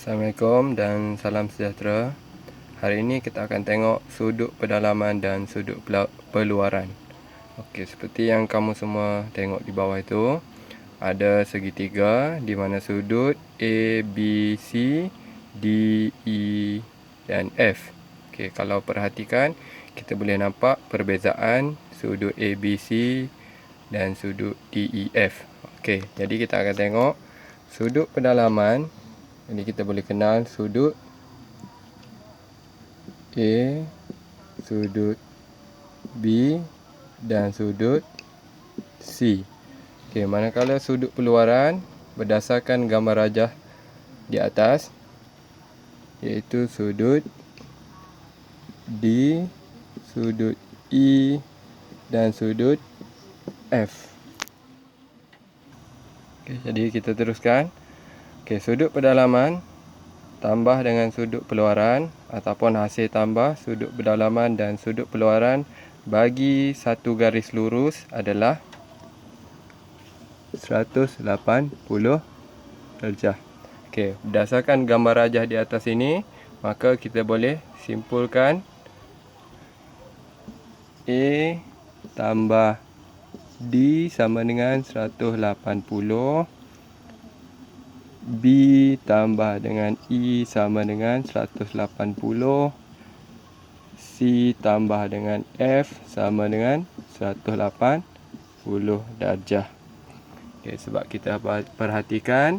Assalamualaikum dan salam sejahtera. Hari ini kita akan tengok sudut pedalaman dan sudut peluaran. Okey, seperti yang kamu semua tengok di bawah itu, ada segitiga di mana sudut A, B, C, D, E dan F. Okey, kalau perhatikan, kita boleh nampak perbezaan sudut A, B, C dan sudut D, E, F. Okey, jadi kita akan tengok sudut pedalaman. Jadi kita boleh kenal sudut A, sudut B dan sudut C. Okey, manakala sudut peluaran berdasarkan gambar rajah di atas, iaitu sudut D, sudut E dan sudut F. Okey, jadi kita teruskan. Okey, sudut pedalaman tambah dengan sudut peluaran ataupun hasil tambah sudut pedalaman dan sudut peluaran bagi satu garis lurus adalah 180 darjah. Okey, berdasarkan gambar rajah di atas ini, maka kita boleh simpulkan A tambah D sama dengan 180, B tambah dengan E sama dengan 180, C tambah dengan F sama dengan 180 darjah. Okay, sebab kita perhatikan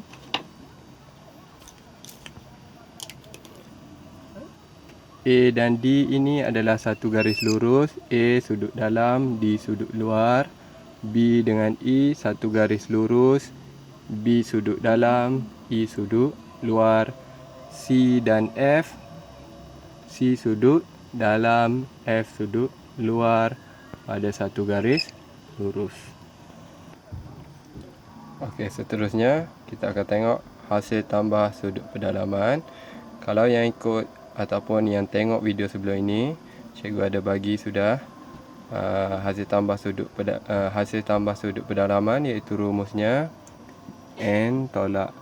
A dan D ini adalah satu garis lurus. A sudut dalam, D sudut luar. B dengan E satu garis lurus. B sudut dalam, E sudut luar. C dan F, C sudut dalam, F sudut luar pada satu garis lurus. Okey, seterusnya kita akan tengok hasil tambah sudut pedalaman. Kalau yang ikut ataupun yang tengok video sebelum ini, cikgu ada bagi sudah hasil tambah sudut pedalaman, iaitu rumusnya N tolak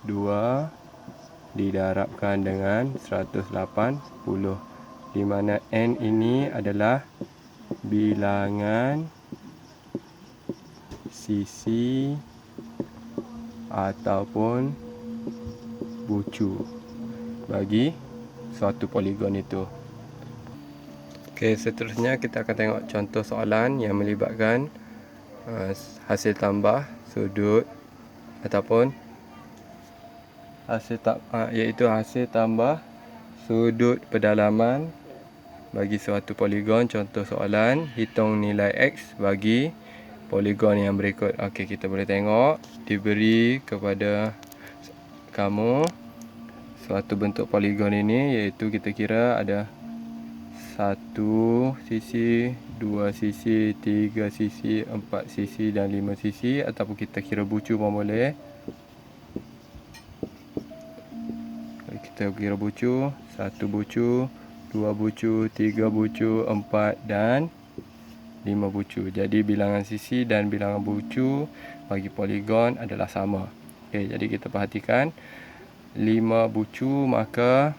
2 didarabkan dengan 180, di mana N ini adalah bilangan sisi ataupun bucu bagi suatu poligon itu. Okey, seterusnya kita akan tengok contoh soalan yang melibatkan hasil tambah sudut ataupun iaitu hasil tambah sudut pedalaman bagi suatu poligon. Contoh soalan, hitung nilai X bagi poligon yang berikut. Okey, kita boleh tengok diberi kepada kamu suatu bentuk poligon ini, iaitu kita kira ada 1 sisi, 2 sisi, 3 sisi, 4 sisi dan 5 sisi, ataupun kita kira bucu pun boleh. Kita kira bucu, 1 bucu, 2 bucu, 3 bucu, 4 dan 5 bucu. Jadi bilangan sisi dan bilangan bucu bagi poligon adalah sama. Okey, jadi kita perhatikan 5 bucu, maka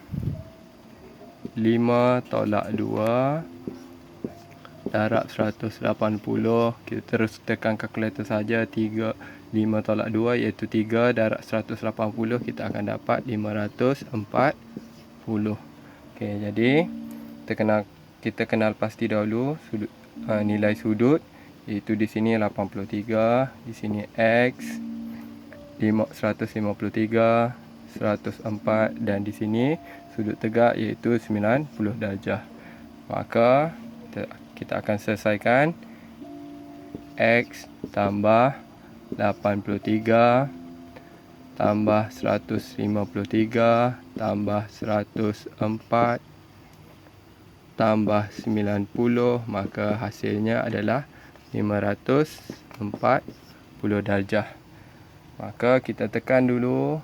5 tolak 2 darab 180. Kita terus tekan kalkulator saja. 5 tolak 2 iaitu 3 darab 180, kita akan dapat 540. Okey, jadi kita kenal pasti dahulu nilai sudut, iaitu di sini 83, di sini X 153, 104 dan di sini sudut tegak iaitu 90 darjah. Maka kita akan selesaikan X tambah 83 tambah 153 tambah 104 tambah 90, maka hasilnya adalah 540 darjah. Maka kita tekan dulu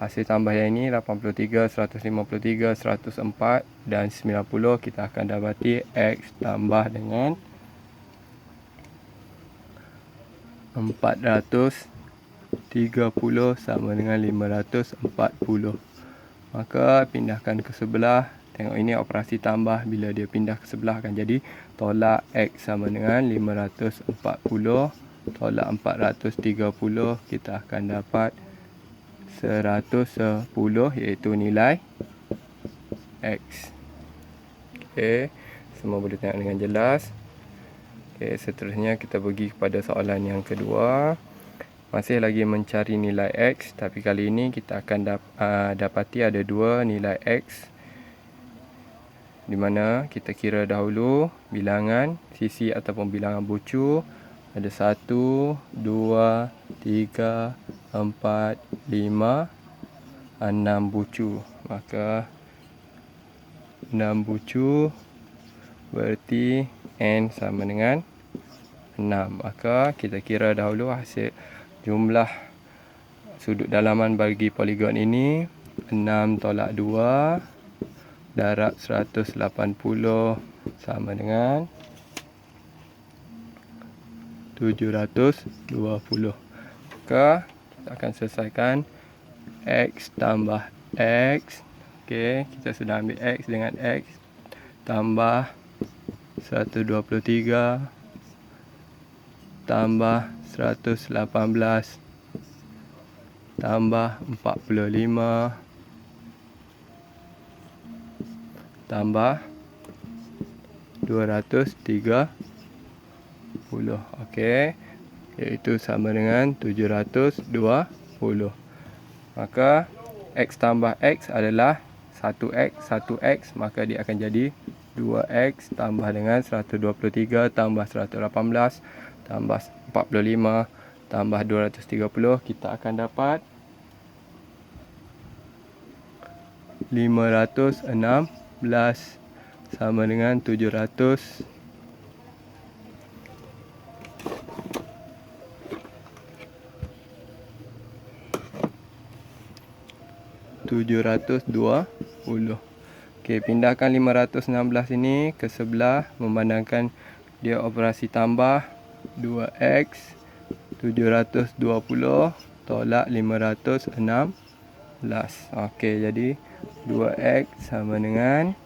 hasil tambah yang ini 83, 153, 104 dan 90. Kita akan dapati X tambah dengan 430 sama dengan 540. maka pindahkan ke sebelah. Tengok ini operasi tambah, bila dia pindah ke sebelah akan jadi tolak X sama dengan 540 tolak 430, kita akan dapat 110 iaitu nilai X. Okey, semua boleh tengok dengan jelas. Okey, seterusnya kita pergi kepada soalan yang kedua. Masih lagi mencari nilai X, tapi kali ini kita akan dapati ada dua nilai X, di mana kita kira dahulu bilangan sisi ataupun bilangan bucu. Ada 1, 2, 3, 4, 5, 6 bucu. Maka 6 bucu berarti N sama dengan 6. Maka kita kira dahulu hasil jumlah sudut dalaman bagi poligon ini. 6 tolak 2 darab 180 sama dengan 720. Maka kita akan selesaikan X tambah X. Okey, kita sudah ambil X dengan X tambah 123 tambah 118 tambah 45 tambah 230. Okey, iaitu sama dengan 720. Maka X tambah X adalah 1X, 1X, maka dia akan jadi 2X tambah dengan 123 tambah 118 tambah 45 tambah 230. Kita akan dapat 516 sama dengan 720. Okey, pindahkan 516 ini ke sebelah, memandangkan dia operasi tambah. 2X 720 tolak 516. Okey, jadi 2X sama dengan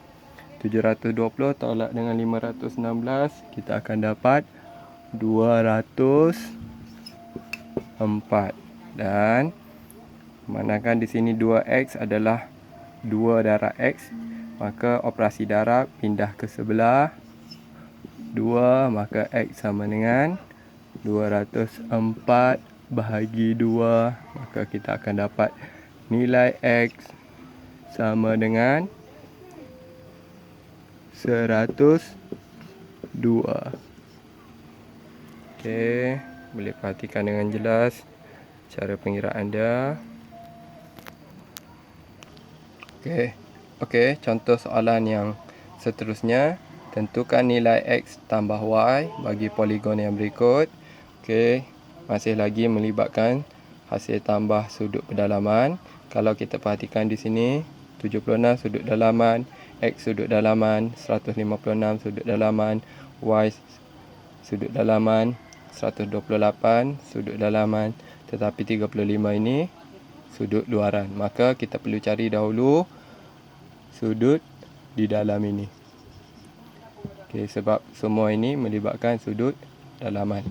720 tolak dengan 516, kita akan dapat 204. Dan memandangkan di sini 2X adalah 2 darab X, maka operasi darab pindah ke sebelah. 2, maka X sama dengan 204 bahagi 2, maka kita akan dapat nilai X sama dengan 102. Okey, boleh perhatikan dengan jelas cara pengiraan dia. Okey, contoh soalan yang seterusnya. Tentukan nilai X tambah Y bagi poligon yang berikut. Okey, masih lagi melibatkan hasil tambah sudut pedalaman. Kalau kita perhatikan di sini, 76 sudut dalaman, X sudut dalaman, 156 sudut dalaman, Y sudut dalaman, 128 sudut dalaman, tetapi 35 ini sudut luaran. Maka kita perlu cari dahulu sudut di dalam ini. Okey, sebab semua ini melibatkan sudut dalaman.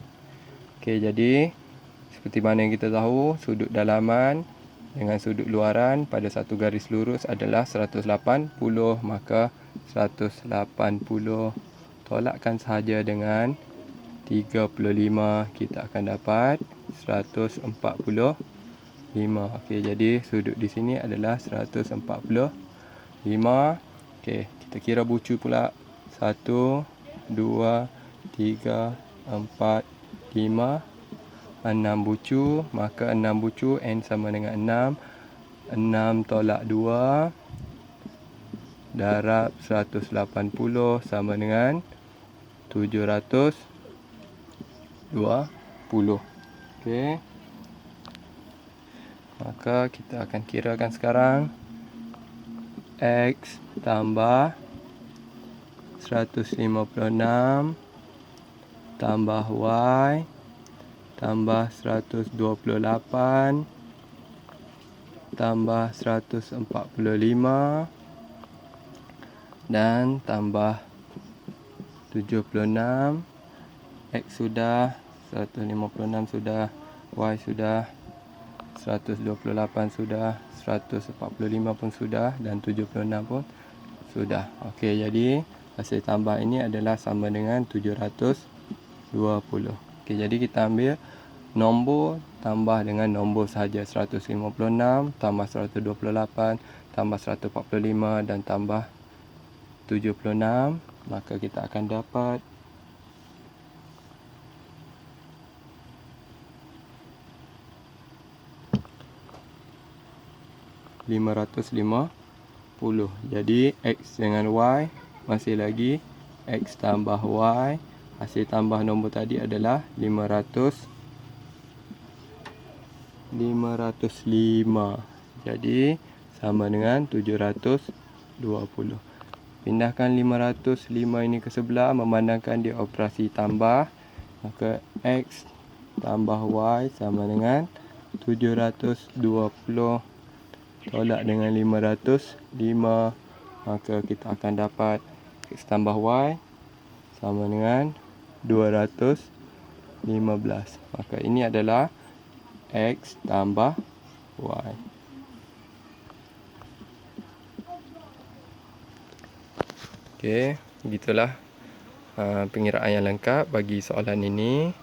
Okey, jadi seperti mana yang kita tahu, sudut dalaman dengan sudut luaran pada satu garis lurus adalah 180. Maka 180 tolakkan sahaja dengan 35, kita akan dapat 145. Okey, jadi sudut di sini adalah 145. Okey, kita kira bucu pula. 1, 2, 3, 4, 5, 6 bucu. Maka 6 bucu, N sama dengan 6. 6 tolak 2 darab 180 sama dengan 720. Okey, maka kita akan kirakan sekarang. X tambah 156 tambah Y tambah 128 tambah 145 dan tambah 76. X sudah, 156 sudah, Y sudah, 128 sudah, 145 pun sudah, dan 76 pun sudah. Okey, jadi hasil tambah ini adalah sama dengan 720. Okey, jadi kita ambil nombor tambah dengan nombor sahaja, 156 tambah 128 tambah 145 dan tambah 76, maka kita akan dapat 550. Jadi X dengan Y masih lagi X tambah Y. Hasil tambah nombor tadi adalah 505. Jadi sama dengan 720. Pindahkan 505 ini ke sebelah, memandangkan dia operasi tambah. Maka X tambah Y sama dengan 720 tolak dengan 505. Maka kita akan dapat X tambah Y sama dengan 215. Maka ini adalah X tambah Y. Okey, begitulah pengiraan yang lengkap bagi soalan ini.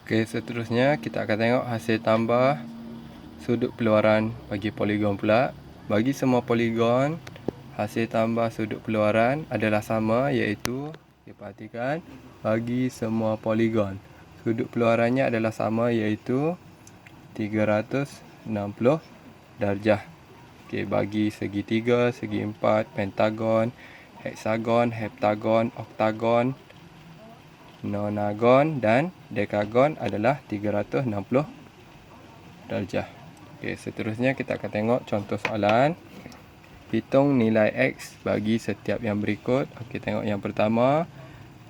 Okey, seterusnya kita akan tengok hasil tambah sudut peluaran bagi poligon pula. Bagi semua poligon, hasil tambah sudut peluaran adalah sama, iaitu perhatikan, bagi semua poligon sudut peluarannya adalah sama, iaitu 360 darjah. Okey, bagi segitiga, segi empat, pentagon, heksagon, heptagon, oktagon, nonagon dan dekagon adalah 360 darjah. Okey, seterusnya kita akan tengok contoh soalan. Hitung nilai X bagi setiap yang berikut. Okey, tengok yang pertama.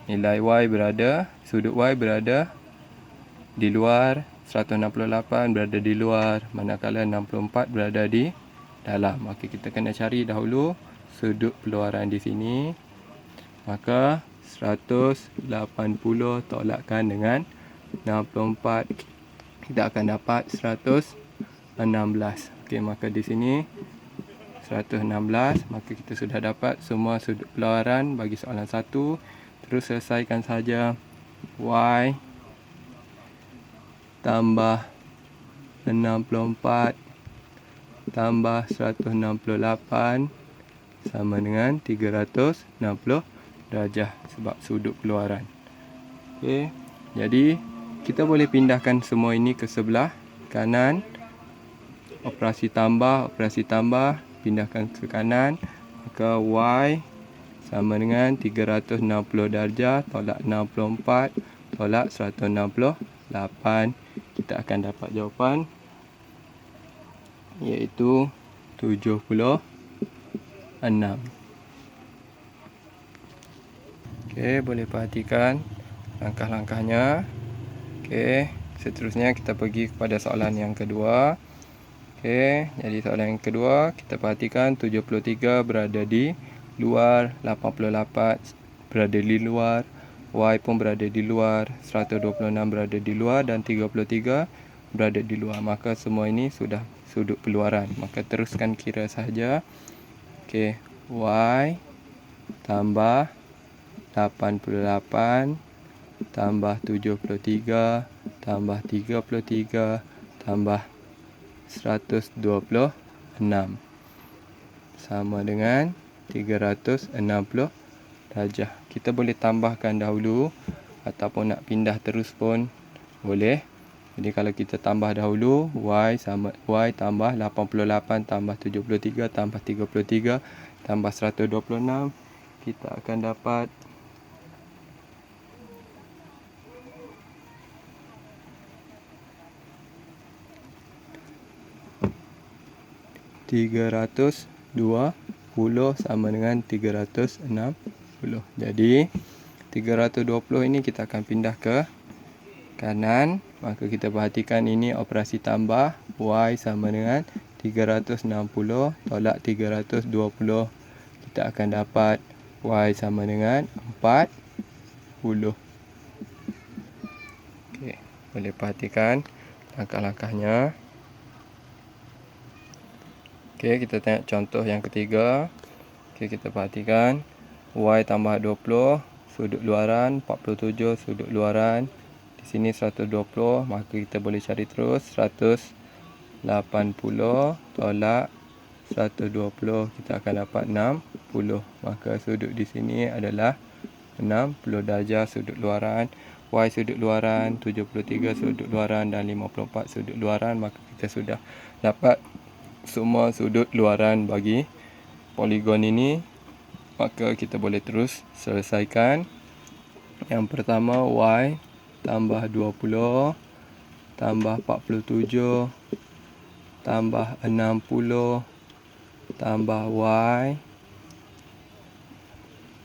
Nilai Y berada, sudut Y berada di luar, 168 berada di luar, manakala 64 berada di dalam. Okey, kita kena cari dahulu sudut peluaran di sini. Maka 180 tolakkan dengan 64, kita akan dapat 116. Okey, maka di sini 116. Maka kita sudah dapat semua sudut peluaran bagi soalan 1. Terus selesaikan saja. Y tambah 64 tambah 168 sama dengan 360 darjah sebab sudut peluaran. Okey, jadi kita boleh pindahkan semua ini ke sebelah kanan. Operasi tambah, pindahkan ke kanan. Maka Y sama dengan 360 darjah tolak 64 tolak 168. Kita akan dapat jawapan, iaitu 76. Okey, boleh perhatikan langkah-langkahnya. Okey, seterusnya kita pergi kepada soalan yang kedua. Okey, jadi soalan yang kedua, kita perhatikan 73 berada di luar, 88 berada di luar, Y pun berada di luar, 126 berada di luar dan 33 berada di luar. Maka semua ini sudah sudut peluaran. Maka teruskan kira sahaja. Okey, Y tambah 88 tambah 73 tambah 33 tambah 126 sama dengan 360 darjah. Kita boleh tambahkan dahulu ataupun nak pindah terus pun boleh. Jadi kalau kita tambah dahulu, Y tambah 88 tambah 73 tambah 33 tambah 126, kita akan dapat 320 sama dengan 360. Jadi 320 ini kita akan pindah ke kanan. maka kita perhatikan ini operasi tambah. Y sama dengan 360 tolak 320. Kita akan dapat Y sama dengan 40. Okey, boleh perhatikan langkah-langkahnya. Okey, kita tengok contoh yang ketiga. Okey, kita perhatikan Y tambah 20, sudut luaran 47, sudut luaran di sini 120, maka kita boleh cari terus 180 tolak 120, kita akan dapat 60. Maka sudut di sini adalah 60 darjah sudut luaran. Y sudut luaran 73 sudut luaran dan 54 sudut luaran, maka kita sudah dapat semua sudut luaran bagi poligon ini. Maka kita boleh terus selesaikan. Yang pertama, Y tambah 20 tambah 47 tambah 60 tambah Y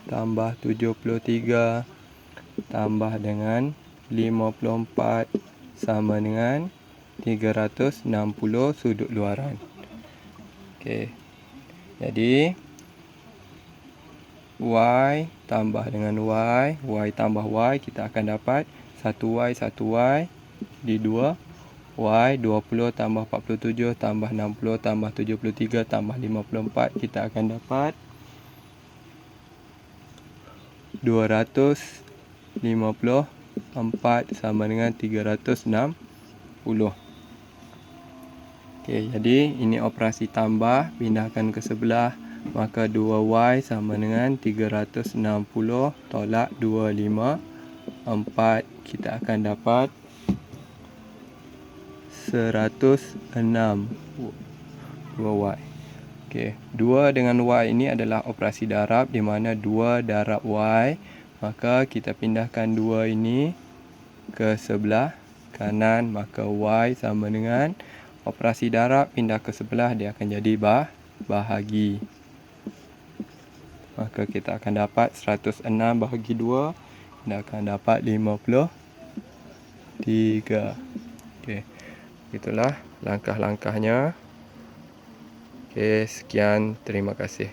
tambah 73 tambah dengan 54 sama dengan 360 sudut luaran. Okey. Jadi Y tambah dengan Y tambah Y, kita akan dapat 1Y di 2. Y 20 tambah 47 tambah 60 tambah 73 tambah 54, kita akan dapat 254 sama dengan 360. Okey, jadi ini operasi tambah, pindahkan ke sebelah, maka 2Y sama dengan 360 tolak 254, kita akan dapat 106 2Y. Okey, 2 dengan Y ini adalah operasi darab, di mana 2 darab Y, maka kita pindahkan 2 ini ke sebelah kanan, maka Y sama dengan operasi darab, pindah ke sebelah, dia akan jadi bahagi. Maka kita akan dapat 106 bahagi 2, kita akan dapat 53. Okey, itulah langkah-langkahnya. Okey, sekian, terima kasih.